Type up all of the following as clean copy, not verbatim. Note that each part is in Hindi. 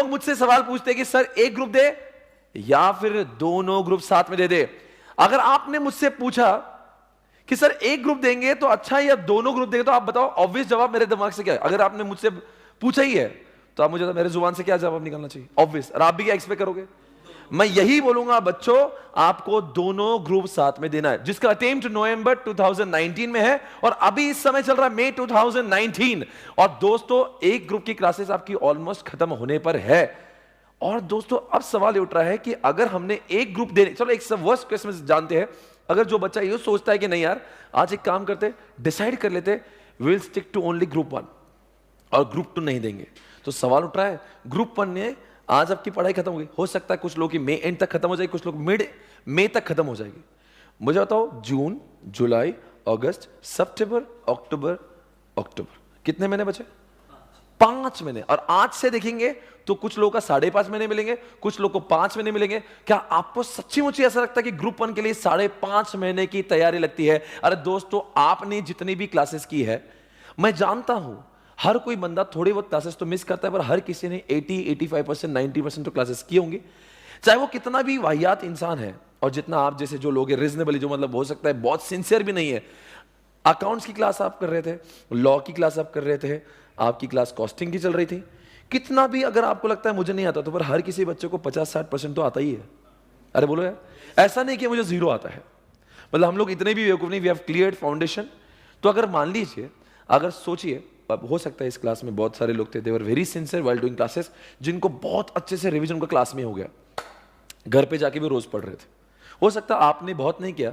लोग मुझसे सवाल पूछते हैं कि सर एक ग्रुप दे या फिर दोनों ग्रुप साथ में दे दे। अगर आपने मुझसे पूछा कि सर एक ग्रुप देंगे तो अच्छा है या दोनों ग्रुप देंगे, तो आप बताओ ऑब्वियस जवाब मेरे दिमाग से क्या है? अगर आपने मुझसे पूछा ही है तो आप मुझे मेरे जुबान से क्या जवाब निकलना चाहिए? ऑब्वियस। और आप भी क्या एक्सपेक्ट करोगे? मैं यही बोलूंगा बच्चों, आपको दोनों ग्रुप साथ में देना है, जिसका अटेम्प्ट नवंबर 2019 में है और अभी इस समय चल रहा है मई 2019। और दोस्तों एक ग्रुप की क्लासेस आपकी ऑलमोस्ट खत्म होने पर है। और दोस्तों अब सवाल ये उठ रहा है कि अगर हमने एक ग्रुप देने, चलो एक सब वर्स्ट क्वेश्चन जानते हैं। अगर जो बच्चा ये सोचता है कि नहीं यार आज एक काम करते, डिसाइड कर लेते, will stick to only group 1 और ग्रुप 2 नहीं देंगे, तो सवाल उठ रहा है ग्रुप 1 ने आज आपकी पढ़ाई खत्म हो गई, हो सकता है कुछ लोग की मई एंड तक खत्म हो जाएगी, कुछ लोग मिड मई तक खत्म हो जाएगी। मुझे बताओ जून, जुलाई, अगस्त, सितंबर, अक्टूबर, कितने महीने बचे? 5 महीने। और आज से देखेंगे तो कुछ लोगों का 5.5 महीने मिलेंगे, कुछ लोगों को 5 महीने मिलेंगे। क्या आपको सच्ची मुच्ची ऐसा लगता है कि ग्रुप 1 के लिए 5.5 महीने की तैयारी लगती है? अरे दोस्तों आपने जितनी भी क्लासेस की है, मैं जानता हूं हर कोई बंदा थोड़ी बहुत क्लासेस तो मिस करता है, पर हर किसी ने 80-85%, 90% तो क्लासेस की होंगी, चाहे वो कितना भी वाहियात इंसान है। और जितना आप जैसे जो लोग रीजनेबली, जो मतलब हो सकता है बहुत सिंसियर भी नहीं है, अकाउंट्स की क्लास आप कर रहे थे, लॉ की क्लास आप कर रहे थे, आपकी क्लास कॉस्टिंग की चल रही थी, कितना भी अगर आपको लगता है मुझे नहीं आता, तो पर हर किसी बच्चे को 50-60% तो आता ही है। अरे बोलो यार, ऐसा नहीं कि मुझे 0 आता है। मतलब हम लोग इतने भी बेवकूफ नहीं, वी हैव क्लियर्ड फाउंडेशन। तो अगर मान लीजिए, अगर सोचिए, हो सकता है इस क्लास में बहुत सारे लोग थे, they were very sincere while doing classes, जिनको बहुत अच्छे से रिवीजन उनका क्लास में हो गया, घर पे जाके भी रोज पढ़ रहे थे। हो सकता है आपने बहुत नहीं किया,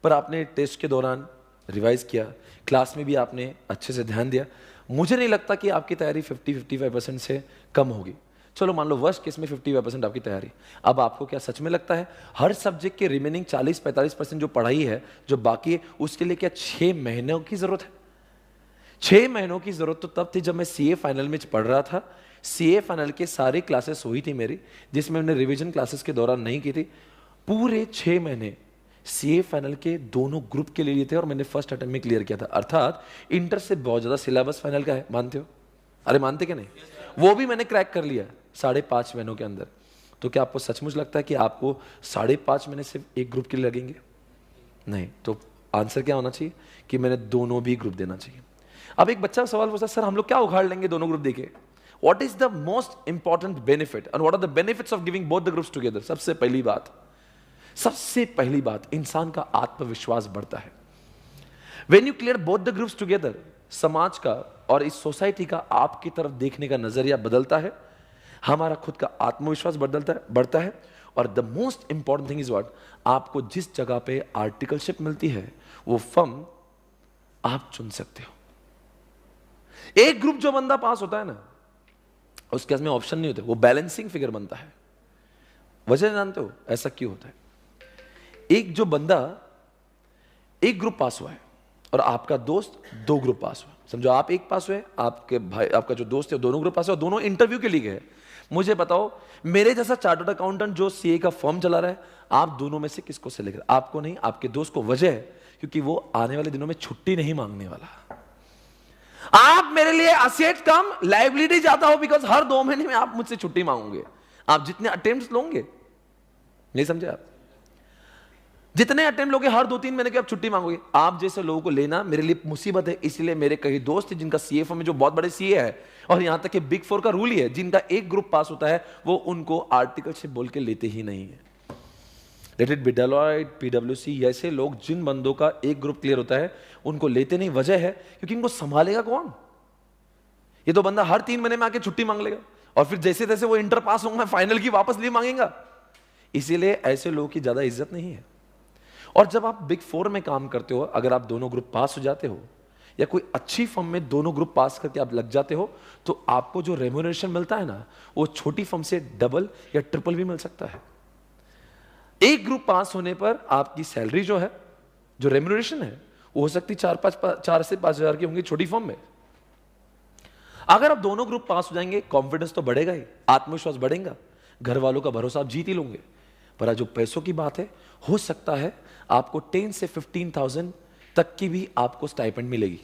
पर आपने टेस्ट के दौरान रिवाइज किया, क्लास में भी आपने अच्छे से ध्यान दिया। मुझे नहीं लगता कि आपकी तैयारी 50-55% से कम होगी। चलो मान लो वर्स्ट केस में 55% आपकी तैयारी। अब आपको क्या सच में लगता है हर सब्जेक्ट के रिमेनिंग 40-45% जो पढ़ाई है, जो बाकी है, उसके लिए क्या 6 महीनों की जरूरत है? 6 महीनों की जरूरत तो तब थी जब मैं सीए फाइनल में पढ़ रहा था। सीए फाइनल के सारी क्लासेस हुई थी मेरी, जिसमें मैंने रिवीजन क्लासेस के दौरान नहीं की थी। पूरे 6 महीने सीए फाइनल के दोनों ग्रुप के लिए थे और मैंने फर्स्ट अटेम्प्ट में क्लियर किया था। अर्थात इंटर से बहुत ज्यादा सिलेबस फाइनल का है, मानते हो? अरे मानते क्या नहीं? वो भी मैंने क्रैक कर लिया 5.5 महीनों के अंदर। तो क्या आपको सचमुच लगता है कि आपको 5.5 महीने सिर्फ एक ग्रुप के लिए लगेंगे? नहीं। तो आंसर क्या होना चाहिए कि मैंने दोनों भी ग्रुप देना चाहिए। अब एक बच्चा सवाल पूछता है, सर हम लोग क्या उखाड़ लेंगे दोनों ग्रुप देके? What is the most important benefit and what are the benefits of giving both the groups together? सबसे पहली बात, इंसान का आत्मविश्वास बढ़ता है। When you clear both the groups together, समाज का और इस सोसाइटी का आपकी तरफ देखने का नजरिया बदलता है, हमारा खुद का आत्मविश्वास बढ़ता है। और the most important thing is what, आपको जिस जगह पे आर्टिकलशिप मिलती है वो फर्म आप चुन सकते हो। एक ग्रुप जो बंदा पास होता है ना, उसके में ऑप्शन नहीं होते, वो बैलेंसिंग फिगर बनता है। वजह जानते हो ऐसा क्यों होता है? एक जो बंदा एक ग्रुप पास हुआ है और आपका दोस्त 2 ग्रुप पास हुआ, समझो आप एक पास हुए, आपके भाई, आपका जो दोस्त है दोनों ग्रुप पास हुआ, दोनों इंटरव्यू के लिए गए। मुझे बताओ मेरे जैसा चार्टर्ड अकाउंटेंट जो सीए का फर्म चला रहा है, आप दोनों में से किसको सिलेक्ट? आपको नहीं, आपके दोस्त को। वजह है क्योंकि वो आने वाले दिनों में छुट्टी नहीं मांगने वाला। आप मेरे लिए असेट कम लाइबिलिटी ज्यादा हो, बिकॉज हर 2 महीने में आप मुझसे छुट्टी मांगोगे। आप जितने अटेम्प्ट लोगे, नहीं समझे आप, जितने अटेम्प्ट लोगे हर 2-3 महीने के आप छुट्टी मांगोगे। आप जैसे लोगों को लेना मेरे लिए मुसीबत है। इसलिए मेरे कई दोस्त हैं जिनका सीए फर्म में, जो बहुत बड़े सीए है, और यहां तक कि बिग 4 का रूल ही है, जिनका एक ग्रुप पास होता है वो उनको आर्टिकलशिप बोल के लेते ही नहीं है। लेट इट बी डेलॉयट, पीडब्ल्यूसी, ऐसे लोग जिन बंदों का एक ग्रुप क्लियर होता है उनको लेते नहीं। वजह है क्योंकि इनको संभालेगा कौन? ये तो बंदा हर 3 महीने में आके छुट्टी मांग लेगा और फिर जैसे तैसे वो इंटर पास होगा, फाइनल की वापस लीव मांगेगा। इसीलिए ऐसे लोगों की ज्यादा इज्जत नहीं है। और जब आप बिग 4 में काम करते हो, अगर आप दोनों ग्रुप पास हो जाते हो या कोई अच्छी फर्म में दोनों ग्रुप पास करके आप लग जाते हो, तो आपको जो रेम्यूनरेशन मिलता है ना, वो छोटी फर्म से डबल या ट्रिपल भी मिल सकता है। एक ग्रुप पास होने पर आपकी सैलरी जो है, जो रेम्यूनरेशन है, वो हो सकती 4 से 5 हजार की होंगी छोटी फर्म में। अगर आप दोनों ग्रुप पास हो जाएंगे, कॉन्फिडेंस तो बढ़ेगा ही, आत्मविश्वास बढ़ेगा, घर वालों का भरोसा आप जीत ही लोगे। पर जो पैसों की बात है, हो सकता है आपको 10 से 15,000 तक की भी आपको स्टाइपेंड मिलेगी।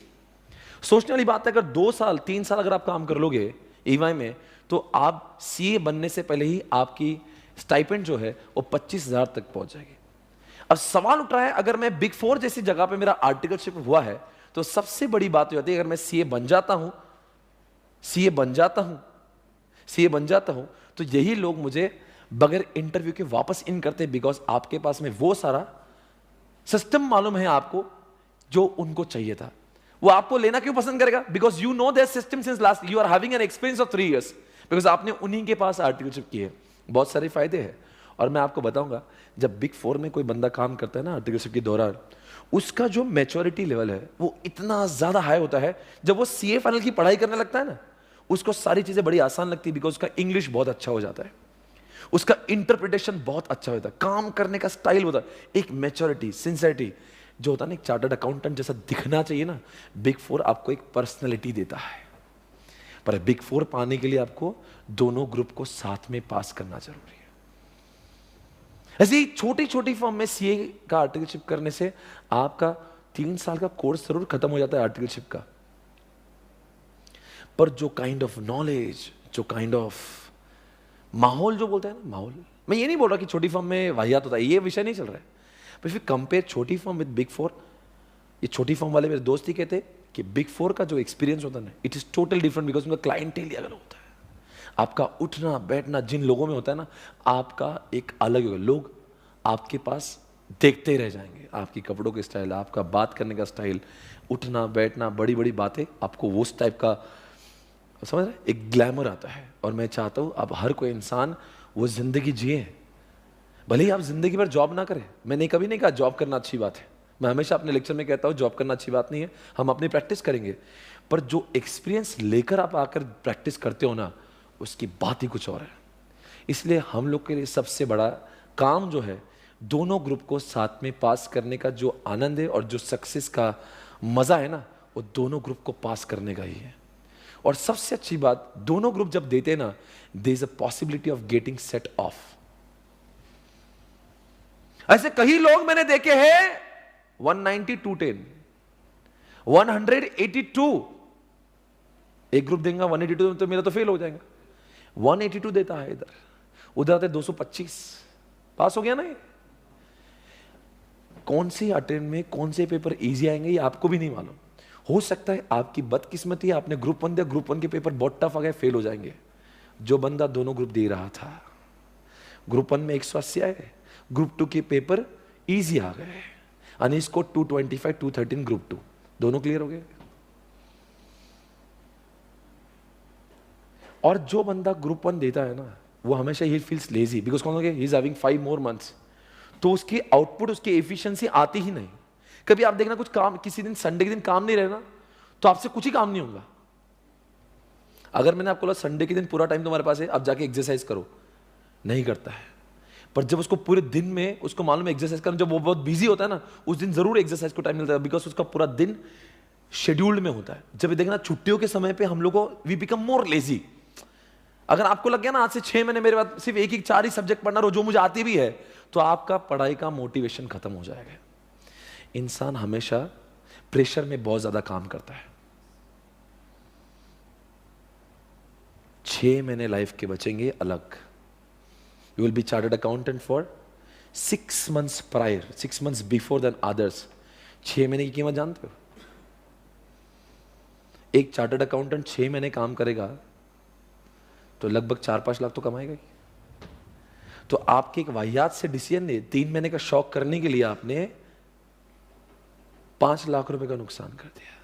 सोचने वाली बात है, अगर 2 साल 3 साल अगर आप काम कर लोगे ईवाई में, तो आप सीए बनने से पहले ही आपकी स्टाइपेंड जो है वो 25,000 तक पहुंच जाएगी। अब सवाल उठ रहा है, अगर मैं बिग 4 जैसी जगह पे मेरा आर्टिकलशिप हुआ है तो सबसे बड़ी बात हो जाती है, अगर मैं सीए बन जाता हूं तो यही लोग मुझे बगैर इंटरव्यू के वापस इन करते हैं, बिकॉज आपके पास में वो सारा सिस्टम मालूम है आपको जो उनको चाहिए था। वो आपको लेना क्यों पसंद करेगा? Because you know there system since last, you are having an experience of 3 years, because आपने उन्हीं के पास आर्टिकलशिप की है। बहुत सारे फायदे हैं और मैं आपको बताऊंगा, जब बिग 4 में कोई बंदा काम करता है ना आर्टिकलशिप के दौरान, उसका जो मैच्योरिटी लेवल है वो इतना ज्यादा हाई होता है, जब वो सीए फाइनल की पढ़ाई करने लगता है ना, उसको सारी चीजें बड़ी आसान लगती है, बिकॉज उसका इंग्लिश बहुत अच्छा हो जाता है, उसका इंटरप्रिटेशन बहुत अच्छा होता है, काम करने का स्टाइल होता है, एक मैच्योरिटी, सिंसियरिटी जो होता है ना, एक चार्टर्ड अकाउंटेंट जैसा दिखना चाहिए ना, बिग 4 आपको एक पर्सनैलिटी देता है। पर बिग 4 पाने के लिए आपको दोनों ग्रुप को साथ में पास करना जरूरी है। ऐसी छोटी छोटी फॉर्म में सीए का आर्टिकलशिप करने से आपका 3 साल का कोर्स जरूर खत्म हो जाता है आर्टिकलशिप का, पर जो काइंड ऑफ नॉलेज, जो काइंड ऑफ माहौल जो बोलते हैं ना, माहौल, मैं ये नहीं बोल रहा कि छोटी फॉर्म में वाहियात होता है, ये विषय नहीं चल रहा है, पर फिर कंपेयर छोटी फॉर्म विद बिग 4, ये छोटी फॉर्म वाले मेरे दोस्त ही कहते कि बिग 4 का जो एक्सपीरियंस होता है ना, it is total different, because उनका क्लाइंटेल ही अलग होता है, आपका उठना बैठना जिन लोगों में होता है ना, आपका एक अलग होगा, लोग आपके पास देखते रह जाएंगे, आपकी कपड़ों के स्टाइल, आपका बात करने का स्टाइल, उठना बैठना, बड़ी बड़ी बातें, आपको वो टाइप का समझ रहे, एक ग्लैमर आता है। और मैं चाहता हूं अब हर कोई इंसान वो जिंदगी जिए, भले ही आप जिंदगी भर जॉब ना करें। मैंने कभी नहीं कहा जॉब करना अच्छी बात है, मैं हमेशा अपने लेक्चर में कहता हूं जॉब करना अच्छी बात नहीं है, हम अपनी प्रैक्टिस करेंगे, पर जो एक्सपीरियंस लेकर आप आकर प्रैक्टिस करते हो ना, उसकी बात ही कुछ और है। इसलिए हम लोग के लिए सबसे बड़ा काम जो है, दोनों ग्रुप को साथ में पास करने का जो आनंद है और जो सक्सेस का मजा है ना, वो दोनों ग्रुप को पास करने का ही है। और सबसे अच्छी बात, दोनों ग्रुप जब देते हैं ना, there is a possibility of getting set off. ऐसे कई लोग मैंने देखे हैं 190 210 182, एक ग्रुप देगा 182 तो मेरा तो फेल हो जाएगा, 182 देता है, इधर उधर आते 225, पास हो गया ना। ये कौन से अटेम्प्ट में कौन से पेपर इजी आएंगे ये आपको भी नहीं मालूम। हो सकता है आपकी बदकिस्मती है, आपने ग्रुप 1 दिया, ग्रुप 1 के पेपर बहुत टफ आ गए, फेल हो जाएंगे। जो बंदा दोनों ग्रुप दे रहा था, ग्रुप 1 में 180 आए, ग्रुप 2 के पेपर इजी आ गए, अनीस को 225 213 ग्रुप 2 दोनों क्लियर हो गए। और जो बंदा ग्रुप 1 देता है ना, वो हमेशा ही फील्स लेजी, बिकॉज कौन he is having 5 more months, तो उसकी आउटपुट, उसकी एफिशिएंसी आती ही नहीं। कभी आप देखना कुछ काम, किसी दिन संडे के दिन काम नहीं रहना, तो आपसे कुछ ही काम नहीं होगा। अगर मैंने आपको बोला संडे के दिन पूरा टाइम तुम्हारे पास है, आप जाके एक्सरसाइज करो, नहीं करता है। पर जब उसको पूरे दिन में उसको मालूम है एक्सरसाइज करना, जब वो बहुत बिजी होता है ना, उस दिन जरूर एक्सरसाइज को टाइम मिलता है, बिकॉज उसका पूरा दिन शेड्यूल्ड में होता है। जब देखना छुट्टियों के समय पे हम लोग को वी बिकम मोर लेजी। अगर आपको लग गया ना आज से 6 महीने मेरे बाद सिर्फ एक 4 ही सब्जेक्ट पढ़ना रहो, जो मुझे आती भी है, तो आपका पढ़ाई का मोटिवेशन खत्म हो जाएगा। इंसान हमेशा प्रेशर में बहुत ज्यादा काम करता है। 6 महीने लाइफ के बचेंगे अलग। You will be chartered accountant for 6 months prior, 6 months before than others. 6 महीने की कीमत जानते हो? एक चार्टर्ड अकाउंटेंट 6 महीने काम करेगा तो लगभग 4-5 लाख तो कमाएगा ही। तो आपके एक वाहियात से डिसीजन ने 3 महीने का शौक करने के लिए आपने 5 लाख रुपए का नुकसान कर दिया।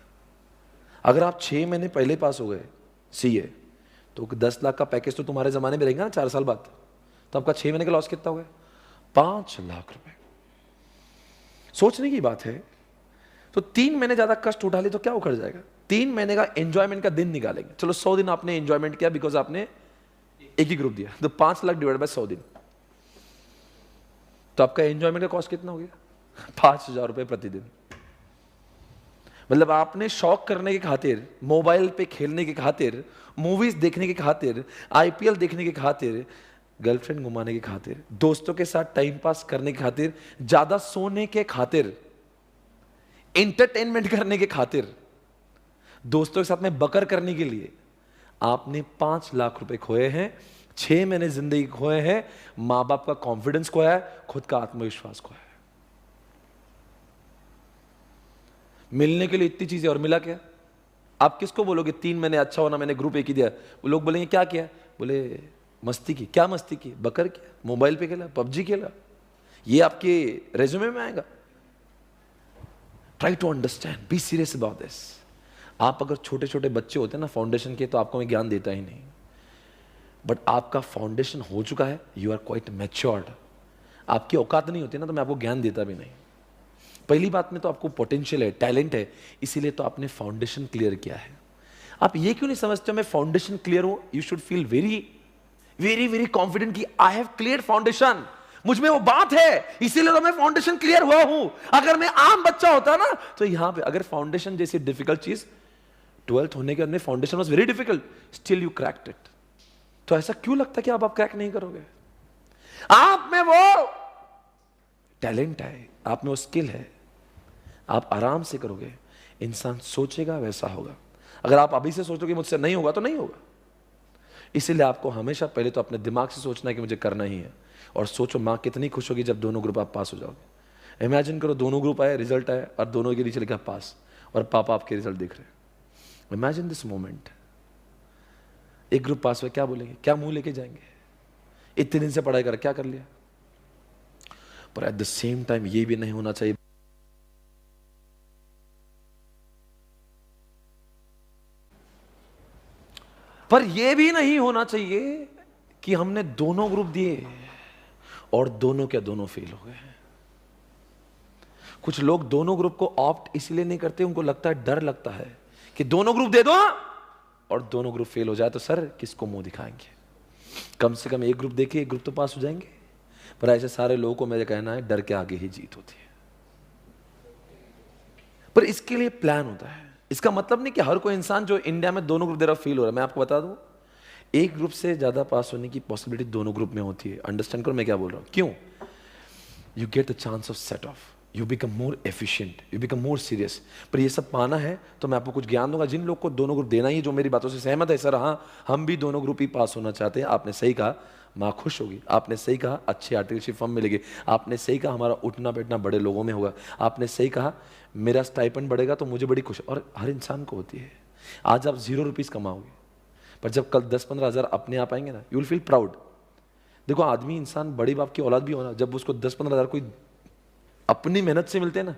अगर आप 6 महीने पहले पास हो गए सीए, तो 10 लाख का पैकेज तो तुम्हारे जमाने में रहेगा ना 4 साल बाद, तो आपका 6 महीने का लॉस कितना हो गया? 5 लाख रुपए। सोचने की बात है। तो 3 महीने ज्यादा कष्ट उठा ले तो क्या उखड़ जाएगा? 3 महीने का एंजॉयमेंट का दिन निकालेंगे। चलो 100 दिन आपने एंजॉयमेंट किया बिकॉज आपने एक ही ग्रुप दिया, तो 5 लाख डिवाइड बाय 100 दिन, तो आपका एंजॉयमेंट का कॉस्ट कितना हो गया? 5,000 रुपए प्रतिदिन। मतलब आपने शौक करने के खातिर, मोबाइल पे खेलने के खातिर, मूवीज देखने के खातिर, आईपीएल देखने के खातिर, गर्लफ्रेंड घुमाने के खातिर, दोस्तों के साथ टाइम पास करने के खातिर, ज्यादा सोने के खातिर, एंटरटेनमेंट करने के खातिर, दोस्तों के साथ में बकर करने के लिए आपने 5 लाख रुपए खोए हैं, 6 महीने जिंदगी खोए हैं, मां बाप का कॉन्फिडेंस खोया है, खुद का आत्मविश्वास खोया है। मिलने के लिए इतनी चीजें और मिला क्या? आप किसको बोलोगे 3 महीने अच्छा होना, मैंने ग्रुप एक ही दिया? वो लोग बोलेंगे क्या किया? बोले मस्ती की। क्या मस्ती की? बकर किया, मोबाइल पे खेला, पबजी खेला। ये आपके रेज्यूमे में आएगा? Try to understand, be serious about this. आप अगर छोटे छोटे बच्चे होते हैं ना फाउंडेशन के, तो आपको मैं ज्ञान देता ही नहीं, बट आपका फाउंडेशन हो चुका है, यू आर क्वाइट मैच्योर्ड। आपकी औकात नहीं होती ना, तो मैं आपको ज्ञान देता भी नहीं। पहली बात में तो आपको पोटेंशियल है, टैलेंट है, इसीलिए तो आपने फाउंडेशन क्लियर किया है। आप ये क्यों नहीं समझते मैं फाउंडेशन क्लियर हूं? You should feel very very very confident कि आई हैव क्लियर फाउंडेशन, मुझ में वो बात है, इसीलिए तो मैं फाउंडेशन क्लियर हुआ हूं। अगर मैं आम बच्चा होता ना, तो यहां पे अगर फाउंडेशन जैसी डिफिकल्ट चीज, 12th होने के बाद में foundation was very difficult, still you cracked it. तो ऐसा क्यों लगता कि आप क्रैक नहीं करोगे? आप में वो टैलेंट है, आप में वो स्किल है, आप आराम से करोगे। इंसान सोचेगा वैसा होगा। अगर आप अभी से सोचोगे मुझसे नहीं होगा, तो नहीं होगा। इसीलिए आपको हमेशा पहले तो अपने दिमाग से सोचना है कि मुझे करना ही है। और सोचो मां कितनी खुश होगी जब दोनों ग्रुप आप पास हो जाओगे। इमेजिन करो दोनों ग्रुप आए, रिजल्ट आए, और दोनों के नीचे लिखा पास, और पापा आपके रिजल्ट देख रहे हैं। Imagine this moment. एक ग्रुप पास हुआ, क्या बोलेंगे? क्या मुंह लेके जाएंगे? इतने दिन से पढ़ाई कर, क्या कर लिया? पर एट द सेम टाइम ये भी नहीं होना चाहिए पर यह भी नहीं होना चाहिए कि हमने दोनों ग्रुप दिए और दोनों के दोनों फेल हो गए। कुछ लोग दोनों ग्रुप को ऑप्ट इसलिए नहीं करते, उनको लगता है, डर लगता है कि दोनों ग्रुप दे दो और दोनों ग्रुप फेल हो जाए तो सर किसको मुंह दिखाएंगे। कम से कम एक ग्रुप देके एक ग्रुप तो पास हो जाएंगे। पर ऐसे सारे लोगों को मेरे कहना है, डर के आगे ही जीत होती है। पर इसके लिए प्लान होता है। इसका मतलब नहीं कि हर कोई इंसान जो इंडिया में दोनों ग्रुप दे रहा फेल हो रहा है। मैं आपको बता दूं, एक ग्रुप से ज्यादा पास होने की पॉसिबिलिटी दोनों ग्रुप में होती है। अंडरस्टैंड करो मैं क्या बोल रहा हूं। क्यों? You get the chance of set of, you become more efficient, you become more serious. पर ये सब पाना है तो मैं आपको कुछ ज्ञान दूंगा। जिन लोग को दोनों ग्रुप देना ही, जो मेरी बातों से सहमत है, सर हाँ हम भी दोनों ग्रुप ही पास होना चाहते हैं, आपने सही कहा, माँ खुश होगी। आपने सही कहा, अच्छे आर्टिकल फॉर्म मिलेगी। आपने सही कहा, हमारा उठना बैठना बड़े लोगों में होगा। आपने सही कहा, मेरा स्टाइपेंड बढ़ेगा तो मुझे बड़ी खुशी। और हर इंसान को होती है। आज आप 0 रुपीज कमाओगे, पर जब कल 10-15 हजार अपने आप आएंगे ना, यू विल फील प्राउड। देखो आदमी, इंसान, बड़ी बाप की औलाद भी होना, जब उसको 10-15 हजार कोई अपनी मेहनत से मिलते हैं ना,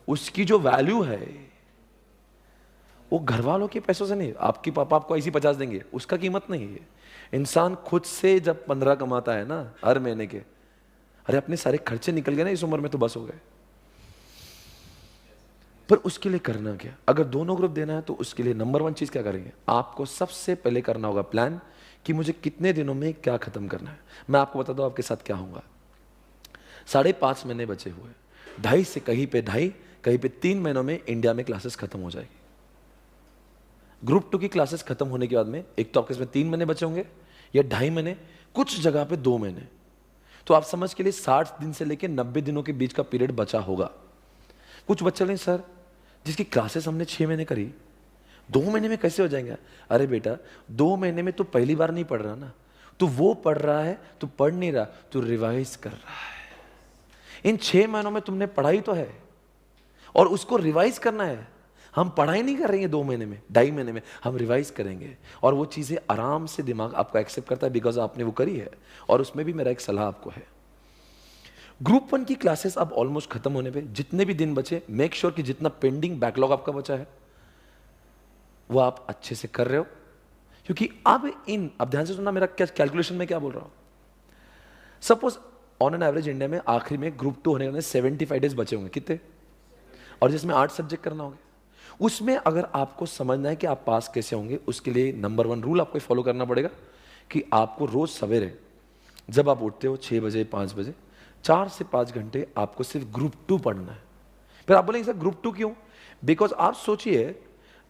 उसकी जो वैल्यू है वो घर वालों के पैसों से नहीं। आपके पापा आपको ऐसी 50 देंगे, उसका कीमत नहीं है। इंसान खुद से जब 15 कमाता है ना हर महीने के, अरे अपने सारे खर्चे निकल गए ना इस उम्र में, तो बस हो गए। पर उसके लिए करना क्या? अगर दोनों ग्रुप देना है तो उसके लिए नंबर 1 चीज क्या करेंगे? आपको सबसे पहले करना होगा प्लान कि मुझे कितने दिनों में क्या खत्म करना है। मैं आपको बता दूं आपके साथ क्या होगा। 5.5 महीने बचे हुए, 2.5 से कहीं पे 2.5, कहीं पे 3 महीनों में इंडिया में क्लासेस खत्म हो जाएगी। ग्रुप 2 की क्लासेस खत्म होने के बाद में एक तो आपके इसमें 3 महीने बचे होंगे या 2.5 महीने, कुछ जगह पे 2 महीने। तो आप समझ के लिए 60 दिन से लेकर 90 दिनों के बीच का पीरियड बचा होगा। कुछ बच्चे नहीं सर, जिसकी क्लासेस हमने 6 महीने करी, 2 महीने में कैसे हो जाएंगे? अरे बेटा 2 महीने में तो पहली बार नहीं पढ़ रहा ना, तो वो पढ़ रहा है, तो पढ़ नहीं रहा, तो रिवाइज कर रहा है। इन 6 महीनों में तुमने पढ़ाई तो है और उसको रिवाइज करना है। हम पढ़ाई नहीं कर रहे हैं 2 महीने में, 2.5 महीने में हम रिवाइज करेंगे और वो चीजें आराम से दिमाग आपका एक्सेप्ट करता है, बिकॉज आपने वो करी है। और उसमें भी मेरा एक सलाह आपको है, ग्रुप 1 की क्लासेस अब ऑलमोस्ट खत्म होने पे, जितने भी दिन बचे, मेक श्योर कि जितना पेंडिंग बैकलॉग आपका बचा है वो आप अच्छे से कर रहे हो। क्योंकि अब ध्यान से सुनना, मेरा क्या कैलकुलेशन में क्या बोल रहा हूं। Suppose on an average India में आखिरी में ग्रुप 2 होने के 75 डेज बचे होंगे, कितने? और जिसमें 8 सब्जेक्ट करना होगा, उसमें अगर आपको समझना है कि आप पास कैसे होंगे, उसके लिए नंबर 1 रूल आपको फॉलो करना पड़ेगा कि आपको रोज सवेरे जब आप उठते हो 6 बजे 5 बजे, 4 से 5 घंटे आपको सिर्फ ग्रुप 2 पढ़ना है। फिर आप बोलेंगे सर ग्रुप 2 क्यों? बिकॉज आप सोचिए,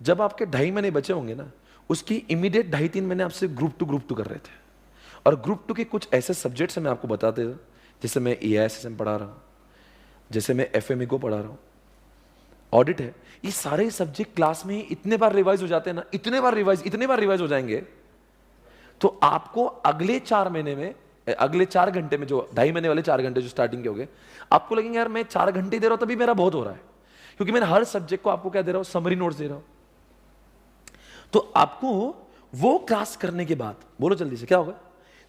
जब आपके 2.5 महीने बचे होंगे ना, उसकी इमीडिएट 2.5-3 महीने आप सिर्फ ग्रुप टू कर रहे थे। और ग्रुप 2 के कुछ ऐसे सब्जेक्ट्स मैं आपको बताते थे, जैसे मैं EISSM पढ़ा रहा हूं, जैसे मैं FME को पढ़ा रहा हूं, ऑडिट है, ये सारे सब्जेक्ट क्लास में इतने बार रिवाइज हो जाते हैं ना, इतने बार रिवाइज हो जाएंगे, तो आपको अगले 4 महीने में, अगले 4 घंटे में, जो 2.5 महीने वाले 4 घंटे जो स्टार्टिंग के हो गए, आपको लगेंगे यार मैं 4 घंटे दे रहा हूं तभी मेरा बहुत हो रहा है, क्योंकि मैंने हर सब्जेक्ट को आपको क्या दे रहा हूं, समरी नोट्स दे रहा हूं। तो आपको वो क्लास करने के बाद, बोलो जल्दी से क्या होगा,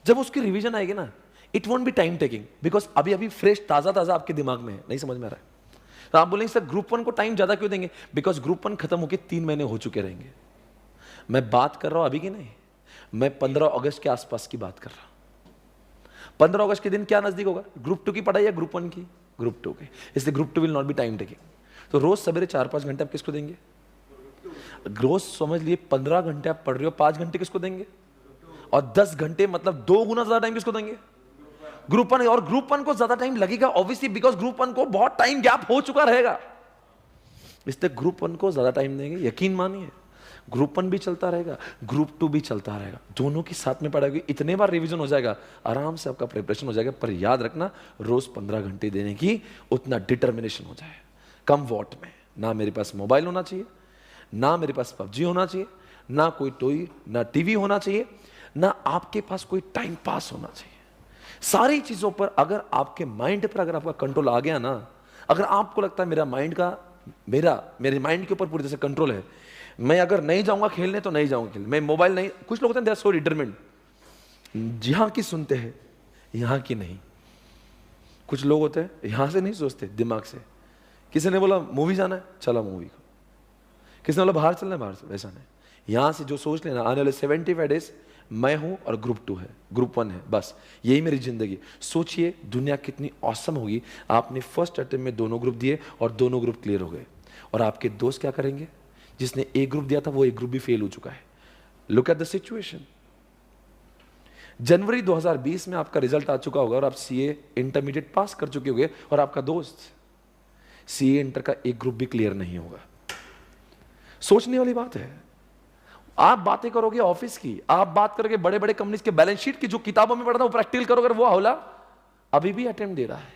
जब उसकी रिवीजन आएगी ना, it won't be time taking, because अभी अभी फ्रेश ताजा ताजा आपके दिमाग में है, नहीं समझ में आ रहा है। तो आप बोलेंगे सर ग्रुप 1 को टाइम ज्यादा क्यों देंगे, बिकॉज ग्रुप 1 खत्म होकर 3 महीने हो चुके रहेंगे। मैं बात कर रहा हूं अभी की नहीं, मैं 15 अगस्त के आसपास की बात कर रहा हूं। 15 अगस्त के दिन क्या नजदीक होगा, ग्रुप 2 की पढ़ाई या ग्रुप 1 की, ग्रुप 2 की, इसलिए group 2 will not be time taking. तो रोज सवेरे 4-5 घंटे आप किसको देंगे, रोज समझ लिए 15 घंटे आप पढ़ रहे हो, 5 घंटे किसको देंगे, और 10 घंटे मतलब 2 गुना ज्यादा टाइम किसको देंगे, ग्रुप 1। और ग्रुप 1 को ज्यादा टाइम लगेगा ऑब्वियसली, बिकॉज ग्रुप 1 को बहुत टाइम गैप हो चुका रहेगा, इसलिए ग्रुप 1 को ज्यादा टाइम देंगे। यकीन मानिए ग्रुप 1 भी चलता रहेगा, ग्रुप 2 भी चलता रहेगा, दोनों की साथ में पढ़ाई, इतने बार रिवीजन हो जाएगा, आराम से आपका प्रिपरेशन हो जाएगा। पर याद रखना रोज 15 घंटे देने की उतना डिटर्मिनेशन हो जाए। कम वॉट में, ना मेरे पास मोबाइल होना चाहिए, ना मेरे पास पबजी होना चाहिए, ना कोई टॉय, ना टीवी होना चाहिए, ना आपके पास कोई टाइम पास होना चाहिए। सारी चीजों पर अगर आपके माइंड पर अगर आपका कंट्रोल आ गया ना, अगर आपको लगता है मेरा माइंड का, मेरे माइंड के ऊपर पूरी तरह से कंट्रोल है, मैं अगर नहीं जाऊंगा खेलने तो नहीं जाऊंगा खेलने, मैं मोबाइल नहीं, कुछ लोग होते हैं दे आर सो डिटरमिन्ड, यहां की सुनते हैं यहां की नहीं। कुछ लोग होते हैं यहां से नहीं सोचते, दिमाग से। किसी ने बोला मूवी जाना है, चला मूवी को, किसी ने बोला बाहर चलना है, बाहर से, वैसा नहीं। यहां से जो सोच लेना आने वाले 75 डेज मैं हूं और ग्रुप 2 है, ग्रुप 1 है, बस यही मेरी जिंदगी। सोचिए दुनिया कितनी ऑसम होगी। आपने फर्स्ट अटेम्प्ट में दोनों ग्रुप दिए और दोनों ग्रुप क्लियर हो गए, और आपके दोस्त क्या करेंगे, जिसने एक ग्रुप दिया था वो एक ग्रुप भी फेल हो चुका है। Look at the situation. जनवरी 2020 में आपका रिजल्ट आ चुका होगा और आप सीए इंटरमीडिएट पास कर चुके होंगे, और आपका दोस्त सीए इंटर का एक ग्रुप भी क्लियर नहीं होगा। सोचने वाली बात है। आप बातें करोगे ऑफिस की, आप बात करोगे बड़े बड़े कंपनीज के बैलेंस शीट की, जो किताबों में पढ़ा था वो प्रैक्टिकल करोगे, वो हौला अभी भी अटेम्प्ट दे रहा है।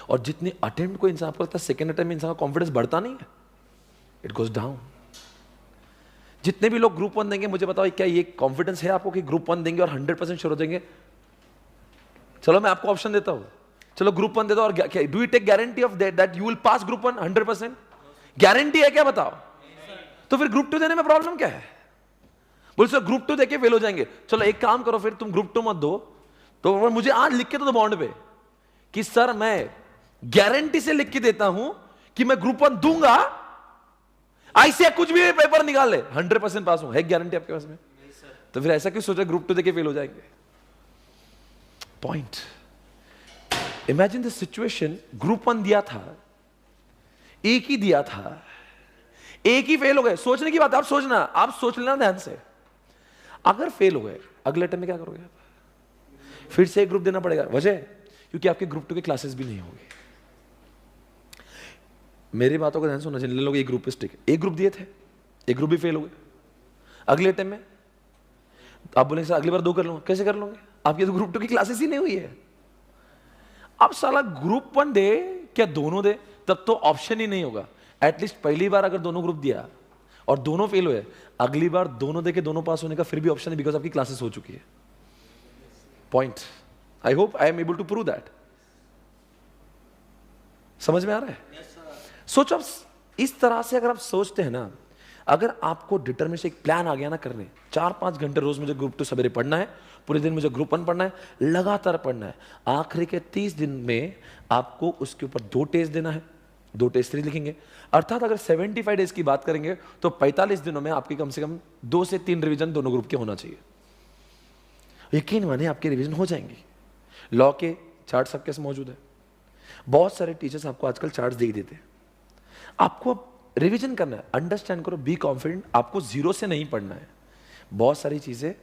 और जितने अटेम्प्ट को इंसान को लगता है सेकेंड अटेम्प्ट में इंसान का कॉन्फिडेंस बढ़ता नहीं है, इट गोज डाउन। जितने भी लोग ग्रुप 1 देंगे, मुझे बताओ क्या ये कॉन्फिडेंस है आपको कि ग्रुप 1 देंगे और 100% श्योर हो जाएंगे? चलो मैं आपको ऑप्शन देता हूं, चलो ग्रुप 1 दे दो, और do you take guarantee of that you will pass group 1 100%? Guarantee है क्या, बताओ? तो फिर ग्रुप 2 देने में प्रॉब्लम क्या है? बोल सर ग्रुप 2 देके फेल हो जाएंगे, चलो एक काम करो फिर तुम ग्रुप 2 मत दो, तो मुझे आज लिख के दो बॉन्ड पे कि सर मैं गारंटी से लिख के देता हूं कि मैं ग्रुप 1 दूंगा, ऐसे कुछ भी पेपर निकाल ले 100% पास हूं, है गारंटी आपके पास में? तो फिर ऐसा क्यों सोचा ग्रुप 2 देके फेल हो जाएंगे? Point. Imagine the situation, group 1 दिया था, एक ही दिया था, एक ही फेल हो गए। सोचने की बात, आप सोचना, आप सोच लेना ध्यान से। अगर फेल हो गए अगले अटेम्प्ट में क्या करोगे? फिर से एक ग्रुप देना पड़ेगा। वजह क्योंकि आपके ग्रुप 2 के क्लासेस भी नहीं होंगे। मेरी बातों का ध्यान सुनना, जिन लोग एक ग्रुप पे स्टिक, एक ग्रुप दिए थे, एक ग्रुप भी फेल हो गए, अगले अटेम्प्ट में आप बोलेंगे सर अगली बार 2 कर लूंगा। कैसे कर लोगे? आपकी तो ग्रुप 2 की क्लासेस ही नहीं हुई है। अब साला ग्रुप 1 दे क्या दोनों दे, तब तो ऑप्शन ही नहीं होगा। एटलीस्ट पहली बार अगर दोनों ग्रुप दिया और दोनों फेल हुए, अगली बार दोनों देके दोनों पास होने का फिर भी ऑप्शन है, बिकॉज आपकी क्लासेस हो चुकी है। Point. I hope I am able to prove that. समझ में आ रहा है? सोचो अब इस तरह से अगर आप सोचते हैं ना, अगर आपको डिटरमिनेशन एक प्लान आ गया ना करने, 4-5 घंटे रोज मुझे ग्रुप 2 सवेरे पढ़ना है, पूरे दिन मुझे ग्रुप 1 पढ़ना है, लगातार पढ़ना है, आखिरी के 30 दिन में आपको उसके ऊपर 2 टेस्ट देना है, 2 टेस्ट सीरीज लिखेंगे। अर्थात अगर 75 डेज की बात करेंगे तो 45 दिनों में आपकी कम से कम 2 से 3 रिवीजन दोनों ग्रुप के होना चाहिए। यकीन माने आपके रिवीजन हो जाएंगे। लॉ के चार्ट सबके पास मौजूद है, बहुत सारे टीचर्स आपको आजकल चार्ट दे देते हैं। आपको रिवीजन करना है, अंडरस्टैंड करो, बी कॉन्फिडेंट। आपको जीरो से नहीं पढ़ना है। बहुत सारी चीजें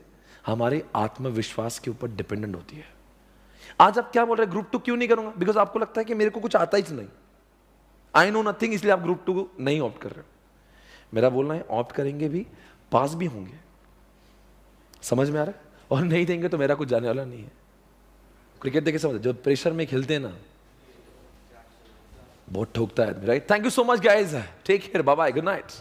हमारे आत्मविश्वास के ऊपर डिपेंडेंट होती है। आज आप क्या बोल रहे हैं, ग्रुप 2 क्यों नहीं करूंगा? बिकॉज आपको लगता है कि मेरे को कुछ आता ही नहीं, आई नो नथिंग, इसलिए आप ग्रुप 2 नहीं ऑप्ट कर रहे हो। मेरा बोलना है ऑप्ट करेंगे भी, पास भी होंगे। समझ में आ रहा है? और नहीं देंगे तो मेरा कुछ जाने वाला नहीं है। क्रिकेट देखे समझ, जो प्रेशर में खेलते हैं ना, बहुत ठोकता है, right? Thank you so much guys, take care, bye bye, good night.